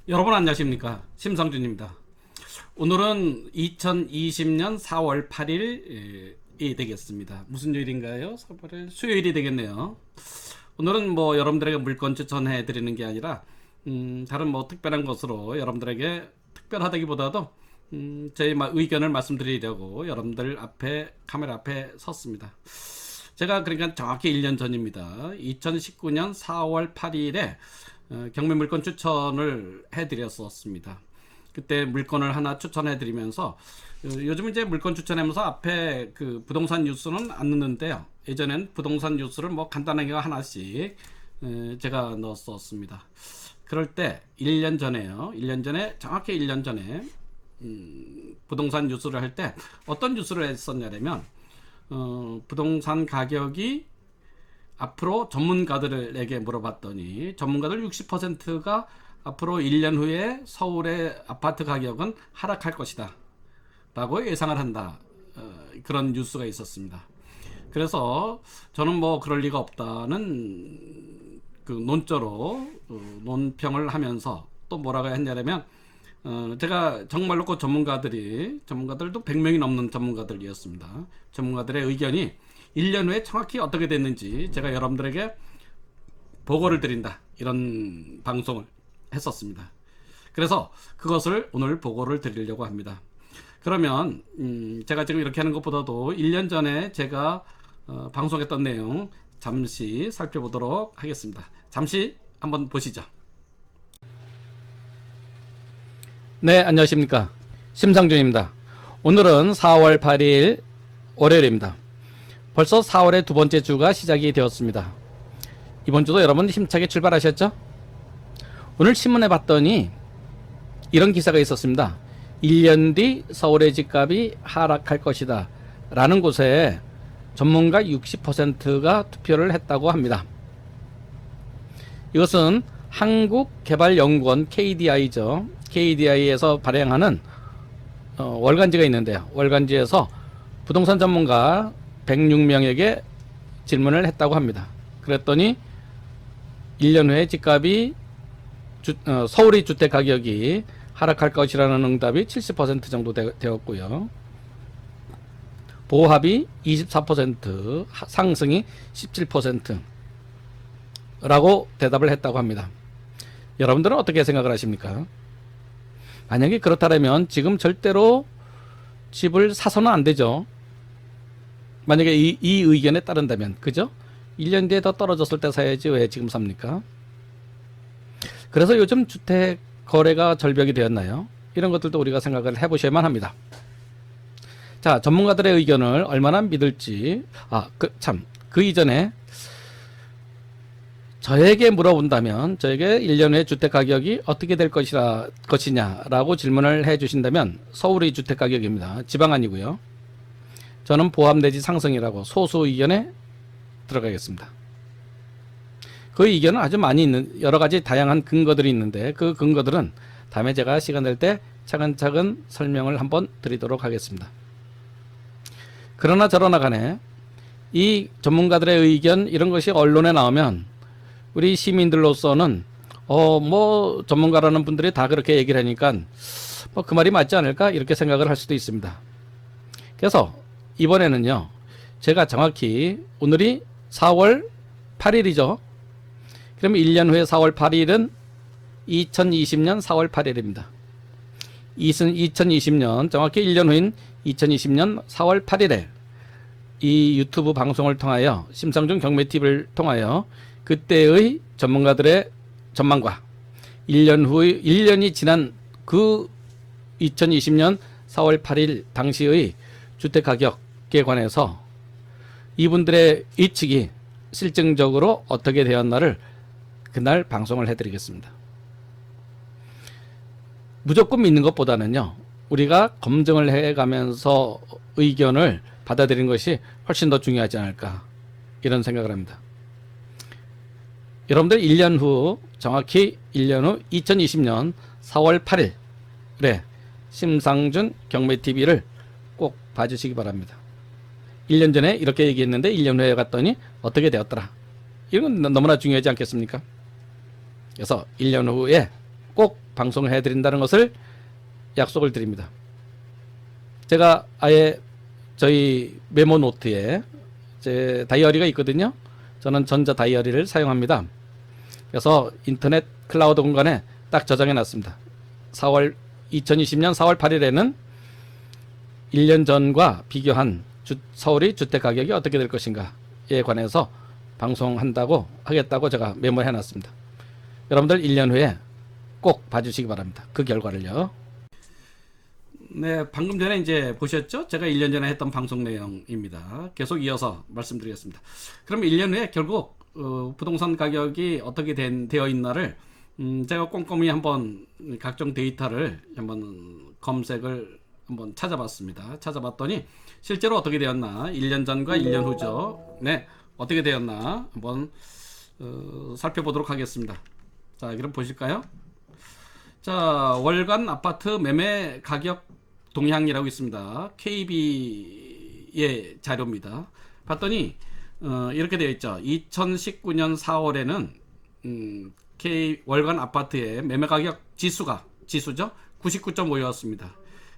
여러분 안녕하십니까, 심상준입니다. 오늘은 2020년 4월 8일이 되겠습니다. 무슨 요일인가요? 4월 8일 수요일이 되겠네요. 오늘은 뭐 여러분들에게 물건 추천해 드리는 게 아니라 다른 뭐 특별한 것으로 여러분들에게, 특별하다기보다도 저의 의견을 말씀드리려고 여러분들 앞에, 카메라 앞에 섰습니다. 제가 그러니까 정확히 1년 전입니다. 2019년 4월 8일에 경매 물건 추천을 해드렸었습니다. 그때 물건을 하나 추천해드리면서, 요즘 이제 물건 추천하면서 앞에 그 부동산 뉴스는 안 넣는데요. 예전엔 부동산 뉴스를 뭐 간단하게 하나씩 제가 넣었었습니다. 그럴 때 1년 전에요. 1년 전에, 정확히 1년 전에 부동산 뉴스를 할 때 어떤 뉴스를 했었냐면, 부동산 가격이 앞으로 전문가들에게 물어봤더니 전문가들 60%가 앞으로 1년 후에 서울의 아파트 가격은 하락할 것이다 라고 예상을 한다, 그런 뉴스가 있었습니다. 그래서 저는 뭐 그럴 리가 없다는 그 논조로 논평을 하면서 또 뭐라고 했냐면, 제가 정말로 그 전문가들도 100명이 넘는 전문가들이었습니다. 전문가들의 의견이 1년 후에 정확히 어떻게 됐는지 제가 여러분들에게 보고를 드린다, 이런 방송을 했었습니다. 그래서 그것을 오늘 보고를 드리려고 합니다. 그러면 제가 지금 이렇게 하는 것보다도 1년 전에 제가 방송했던 내용 잠시 살펴보도록 하겠습니다. 잠시 한번 보시죠. 네, 안녕하십니까, 심상준입니다. 오늘은 4월 8일 월요일입니다. 벌써 4월의 두 번째 주가 시작이 되었습니다. 이번 주도 여러분 힘차게 출발하셨죠? 오늘 신문에 봤더니 이런 기사가 있었습니다. 1년 뒤 서울의 집값이 하락할 것이다 라는 곳에 전문가 60%가 투표를 했다고 합니다. 이것은 한국개발연구원 KDI죠. KDI에서 발행하는 월간지가 있는데요. 월간지에서 부동산 전문가 106명에게 질문을 했다고 합니다. 그랬더니 1년 후에 집값이 서울의 주택 가격이 하락할 것이라는 응답이 70% 정도 되었고요. 보합이 24%, 상승이 17%라고 대답을 했다고 합니다. 여러분들은 어떻게 생각을 하십니까? 만약에 그렇다면 지금 절대로 집을 사서는 안 되죠. 만약에 이 의견에 따른다면, 그죠? 1년 뒤에 더 떨어졌을 때 사야지 왜 지금 삽니까? 그래서 요즘 주택 거래가 절벽이 되었나요? 이런 것들도 우리가 생각을 해보셔야만 합니다. 자, 전문가들의 의견을 얼마나 믿을지, 그 이전에 저에게 물어본다면, 저에게 1년 후에 주택 가격이 어떻게 될 것이냐라고 질문을 해 주신다면, 서울의 주택 가격입니다. 지방 아니고요. 저는 보합 내지 상승이라고 소수 의견에 들어가겠습니다. 그 의견은 아주 많이 있는, 여러 가지 다양한 근거들이 있는데, 그 근거들은 다음에 제가 시간 될 때 차근차근 설명을 한번 드리도록 하겠습니다. 그러나 저러나 간에 이 전문가들의 의견, 이런 것이 언론에 나오면 우리 시민들로서는 뭐 전문가라는 분들이 다 그렇게 얘기를 하니까 뭐 그 말이 맞지 않을까, 이렇게 생각을 할 수도 있습니다. 그래서 이번에는요, 제가 정확히 오늘이 4월 8일이죠. 그러면 1년 후에 4월 8일은 2020년 4월 8일입니다. 2020년, 정확히 1년 후인 2020년 4월 8일에 이 유튜브 방송을 통하여, 심상준 경매TV를 통하여 그때의 전문가들의 전망과 1년이 지난 그 2020년 4월 8일 당시의 주택 가격에 관해서 이분들의 예측이 실증적으로 어떻게 되었나를 그날 방송을 해드리겠습니다. 무조건 믿는 것보다는요, 우리가 검증을 해가면서 의견을 받아들이는 것이 훨씬 더 중요하지 않을까, 이런 생각을 합니다. 여러분들 1년 후, 정확히 1년 후 2020년 4월 8일에 심상준 경매TV를 꼭 봐주시기 바랍니다. 1년 전에 이렇게 얘기했는데 1년 후에 갔더니 어떻게 되었더라. 이건 너무나 중요하지 않겠습니까? 그래서 1년 후에 꼭 방송해 드린다는 것을 약속을 드립니다. 제가 아예 저희 메모 노트에 제 다이어리가 있거든요. 저는 전자 다이어리를 사용합니다. 그래서 인터넷 클라우드 공간에 딱 저장해 놨습니다. 2020년 4월 8일에는 1년 전과 비교한 서울의 주택 가격이 어떻게 될 것인가에 관해서 방송한다고 하겠다고 제가 메모해 놨습니다. 여러분들 1년 후에 꼭 봐주시기 바랍니다. 그 결과를요. 네, 방금 전에 이제 보셨죠? 제가 1년 전에 했던 방송 내용입니다. 계속 이어서 말씀드리겠습니다. 그럼 1년 후에 결국 부동산 가격이 어떻게 되어 있나를 제가 꼼꼼히 한번 각종 데이터를 한번 검색을 한번 찾아봤습니다. 찾아봤더니 실제로 어떻게 되었나, 1년 전과 1년 후죠. 네, 어떻게 되었나 한번 살펴보도록 하겠습니다. 자, 그럼 보실까요? 자, 월간 아파트 매매 가격 동향이라고 있습니다. KB의 자료입니다. 봤더니 이렇게 되어 있죠. 2019년 4월에는 월간 아파트의 매매 가격 지수죠. 99.5였습니다.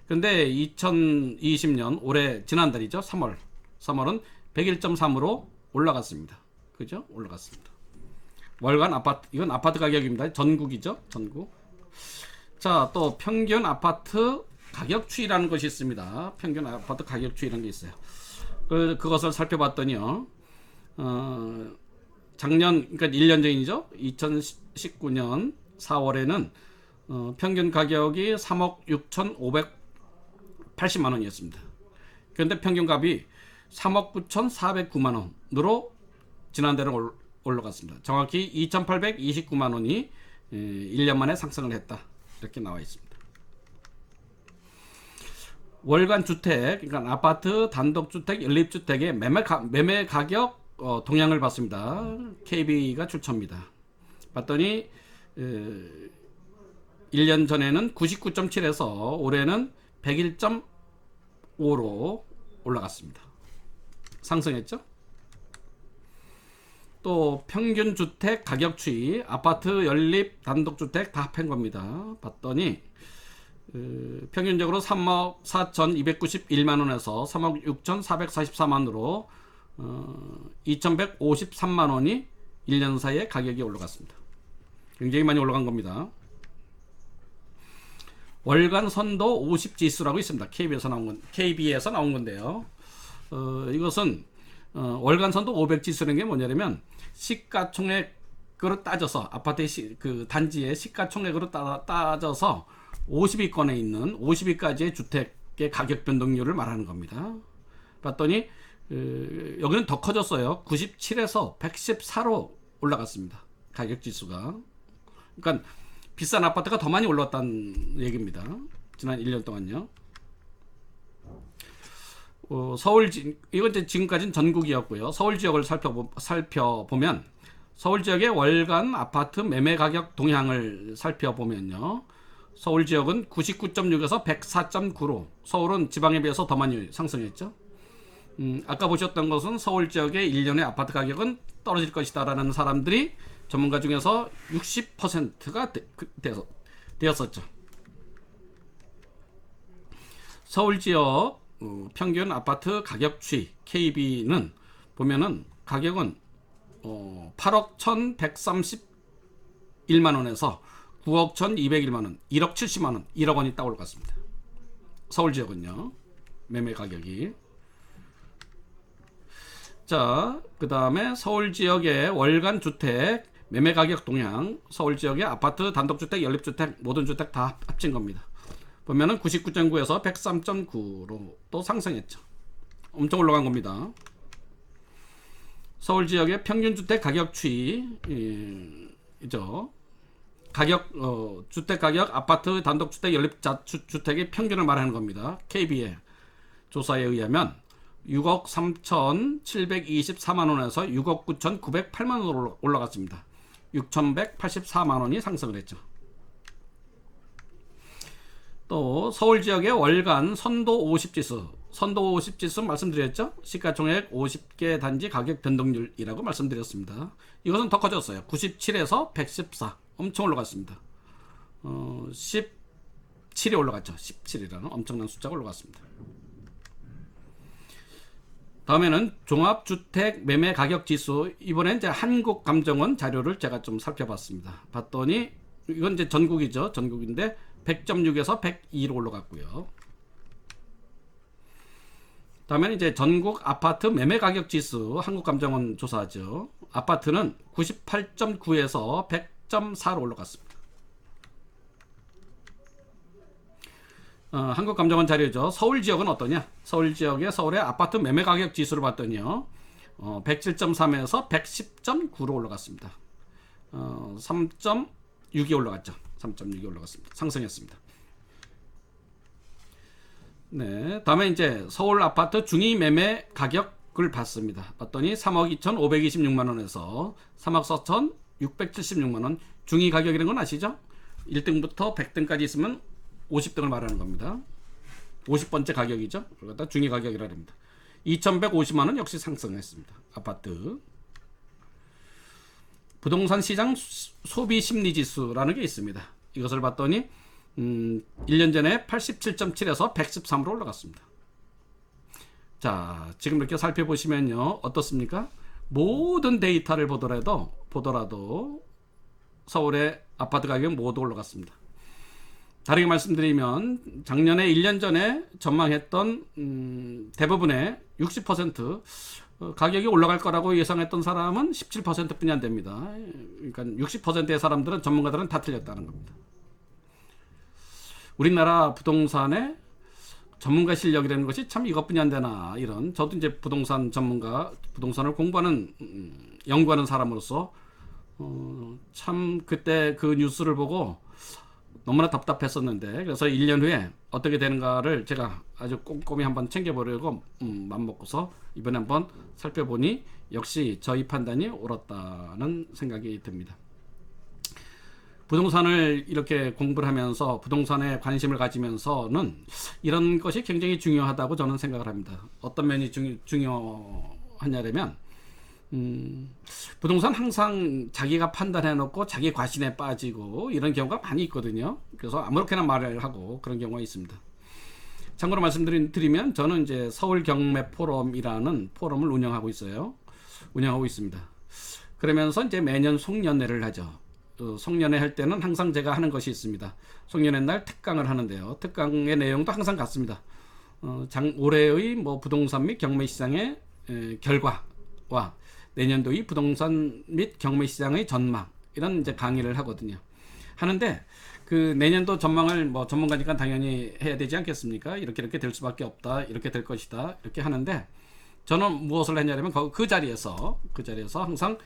근데 2020년 올해 지난달이죠. 3월은 101.3으로 올라갔습니다. 그죠? 올라갔습니다. 월간 아파트, 이건 아파트 가격입니다. 전국이죠. 전국. 자, 또 평균 아파트 가격 추이라는 것이 있습니다. 평균 아파트 가격 추이라는 게 있어요. 그것을 살펴봤더니요. 작년, 그러니까 1년 전이죠. 2019년 4월에는 평균 가격이 3억 6,580만 원이었습니다. 그런데 평균 값이 3억 9,409만 원으로 지난달에 올라갔습니다. 정확히 2,829만 원이 1년 만에 상승을 했다. 이렇게 나와 있습니다. 월간 주택, 그러니까 아파트, 단독주택, 연립주택의 매매 가격 동향을 봤습니다. KB가 출처입니다. 봤더니 1년 전에는 99.7에서 올해는 101.5로 올라갔습니다. 상승했죠? 또 평균 주택 가격 추이, 아파트, 연립, 단독주택 다 합한 겁니다. 봤더니 평균적으로 3억 4,291만 원에서 3억 6,444만으로 2,153만 원이 1년 사이에 가격이 올라갔습니다. 굉장히 많이 올라간 겁니다. 월간 선도 50 지수라고 있습니다. KB에서 나온 건데요. 이것은 월간 선도 500 지수라는 게 뭐냐면 시가총액으로 따져서 아파트의 그 단지의 시가총액으로 따져서 50위권에 있는 50위까지의 주택의 가격 변동률을 말하는 겁니다. 봤더니 여기는 더 커졌어요. 97에서 114로 올라갔습니다. 가격 지수가. 그러니까 비싼 아파트가 더 많이 올랐다는 얘기입니다. 지난 1년 동안요. 이건 이제 지금까지는 전국이었고요. 서울 지역을 살펴보면 서울 지역의 월간 아파트 매매 가격 동향을 살펴보면요. 서울 지역은 99.6에서 104.9로 서울은 지방에 비해서 더 많이 상승했죠. 아까 보셨던 것은 서울 지역의 1년의 아파트 가격은 떨어질 것이다 라는 사람들이 전문가 중에서 60%가 되었었죠. 서울 지역 평균 아파트 가격 추이 KB는 보면은 가격은 8억 1,131만 원에서 9억 1,201만 원, 1억 70만 원, 1억 원이 딱 올랐습니다. 서울 지역은요. 매매 가격이. 자, 그 다음에 서울 지역의 월간 주택 매매 가격 동향, 서울 지역의 아파트, 단독주택, 연립주택, 모든 주택 다 합친 겁니다. 보면은 99.9에서 103.9로 또 상승했죠. 엄청 올라간 겁니다. 서울 지역의 평균 주택 가격 추이죠. 주택 가격, 아파트, 단독주택, 연립주택의 평균을 말하는 겁니다. KB의 조사에 의하면 6억 3,724만 원에서 6억 9,908만 원으로 올라갔습니다. 6,184만 원이 상승을 했죠. 또 서울 지역의 월간 선도 50지수, 선도 50지수 말씀드렸죠? 시가총액 50개 단지 가격 변동률이라고 말씀드렸습니다. 이것은 더 커졌어요. 97에서 114, 엄청 올라갔습니다. 17이 올라갔죠. 17이라는 엄청난 숫자가 올라갔습니다. 다음에는 종합주택 매매 가격 지수. 이번엔 이제 한국감정원 자료를 제가 좀 살펴봤습니다. 봤더니 이건 이제 전국이죠. 전국인데 100.6에서 102로 올라갔고요. 다음에는 이제 전국 아파트 매매 가격 지수, 한국감정원 조사죠. 아파트는 98.9에서 100.4로 올라갔습니다. 한국감정원 자료죠. 서울 지역은 어떠냐? 서울 지역의 서울의 아파트 매매 가격 지수를 봤더니요. 107.3에서 110.9로 올라갔습니다. 3.6이 올라갔죠. 3.6이 올라갔습니다. 상승했습니다. 네, 다음에 이제 서울 아파트 중위 매매 가격을 봤습니다. 봤더니 3억 2,526만 원에서 3억 4,676만 원. 중위 가격이라는 건 아시죠? 1등부터 100등까지 있으면 50등을 말하는 겁니다. 50번째 가격이죠. 그러다 중위 가격이라 합니다. 2,150만 원 역시 상승했습니다. 아파트. 부동산 시장 소비 심리 지수라는 게 있습니다. 이것을 봤더니 1년 전에 87.7에서 113으로 올라갔습니다. 자, 지금 이렇게 살펴보시면요. 어떻습니까? 모든 데이터를 보더라도 서울의 아파트 가격은 모두 올라갔습니다. 다르게 말씀드리면 작년에 1년 전에 전망했던 대부분의 60% 가격이 올라갈 거라고 예상했던 사람은 17%뿐이 안 됩니다. 그러니까 60%의 사람들은, 전문가들은 다 틀렸다는 겁니다. 우리나라 부동산의 전문가 실력이라는 것이 참 이것뿐이 안 되나, 이런, 저도 이제 부동산 전문가, 부동산을 공부하는 연구하는 사람으로서 참 그때 그 뉴스를 보고 너무나 답답했었는데, 그래서 1년 후에 어떻게 되는가를 제가 아주 꼼꼼히 한번 챙겨보려고 맘먹고서 이번에 한번 살펴보니 역시 저희 판단이 옳았다는 생각이 듭니다. 부동산을 이렇게 공부를 하면서, 부동산에 관심을 가지면서는 이런 것이 굉장히 중요하다고 저는 생각을 합니다. 어떤 면이 중요하냐면 부동산 항상 자기가 판단해 놓고 자기 과신에 빠지고 이런 경우가 많이 있거든요. 그래서 아무렇게나 말을 하고 그런 경우가 있습니다. 참고로 말씀드리면 저는 이제 서울 경매 포럼이라는 포럼을 운영하고 있습니다. 그러면서 이제 매년 송년회를 하죠. 송년회 할 때는 항상 제가 하는 것이 있습니다. 송년회 날 특강을 하는데요. 특강의 내용도 항상 같습니다. 올해의 부동산 및 경매 시장의 결과와 내년도의 부동산 및 경매 시장의 전망, 이런 이제 강의를 하거든요. 하는데 그 내년도 전망을 전문가니까 당연히 해야 되지 않겠습니까? 이렇게 될 수밖에 없다, 이렇게 될 것이다, 이렇게 하는데 저는 무엇을 했냐면 그 자리에서 항상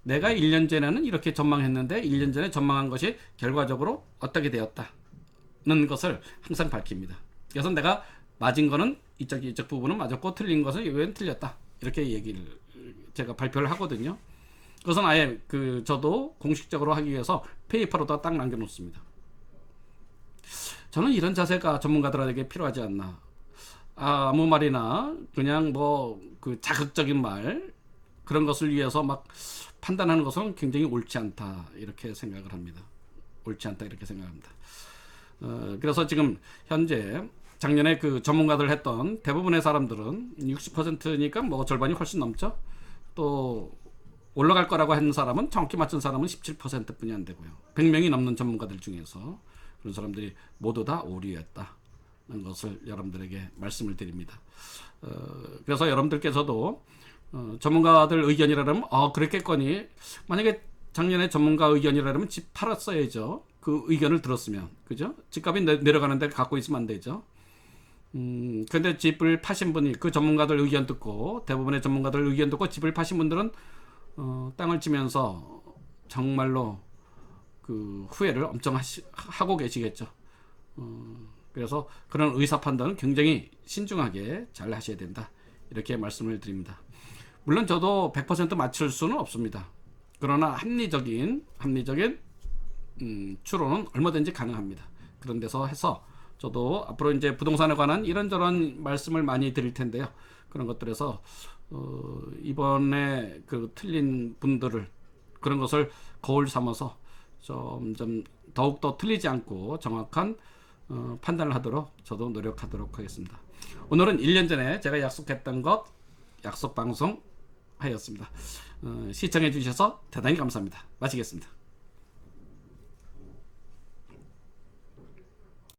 내가 1년 전에는 이렇게 전망했는데 1년 전에 전망한 것이 결과적으로 어떻게 되었다는 것을 항상 밝힙니다. 그래서 내가 맞은 거는 이쪽 부분은 맞았고 틀린 것은 이건 틀렸다, 이렇게 얘기를 제가 발표를 하거든요. 그것은 아예 저도 공식적으로 하기 위해서 페이퍼로다 딱 남겨놓습니다. 저는 이런 자세가 전문가들에게 필요하지 않나. 아무 말이나 그냥 자극적인 말, 그런 것을 위해서 막 판단하는 것은 굉장히 옳지 않다, 이렇게 생각을 합니다. 그래서 지금 현재 작년에 그 전문가들 했던 대부분의 사람들은 60%니까 절반이 훨씬 넘죠. 또 올라갈 거라고 하는 사람은, 정확히 맞춘 사람은 17%뿐이 안 되고요. 100명이 넘는 전문가들 중에서 그런 사람들이 모두 다 오류였다는 것을 여러분들에게 말씀을 드립니다. 그래서 여러분들께서도 전문가들 의견이라면 그랬겠거니, 만약에 작년에 전문가 의견이라면 집 팔았어야죠. 그 의견을 들었으면, 그죠? 집값이 내려가는데 갖고 있으면 안 되죠. 근데 집을 파신 분이 그 전문가들 의견 듣고, 대부분의 전문가들 의견 듣고 집을 파신 분들은 땅을 치면서 정말로 그 후회를 엄청 하고 계시겠죠. 그래서 그런 의사 판단은 굉장히 신중하게 잘 하셔야 된다, 이렇게 말씀을 드립니다. 물론 저도 100% 맞출 수는 없습니다. 그러나 합리적인 추론은 얼마든지 가능합니다. 그런 데서 해서 저도 앞으로 이제 부동산에 관한 이런저런 말씀을 많이 드릴 텐데요. 그런 것들에서 이번에 그 틀린 분들을, 그런 것을 거울 삼아서 좀 더욱더 틀리지 않고 정확한 판단을 하도록 저도 노력하도록 하겠습니다. 오늘은 1년 전에 제가 약속했던 것 약속 방송 하였습니다. 시청해 주셔서 대단히 감사합니다. 마치겠습니다.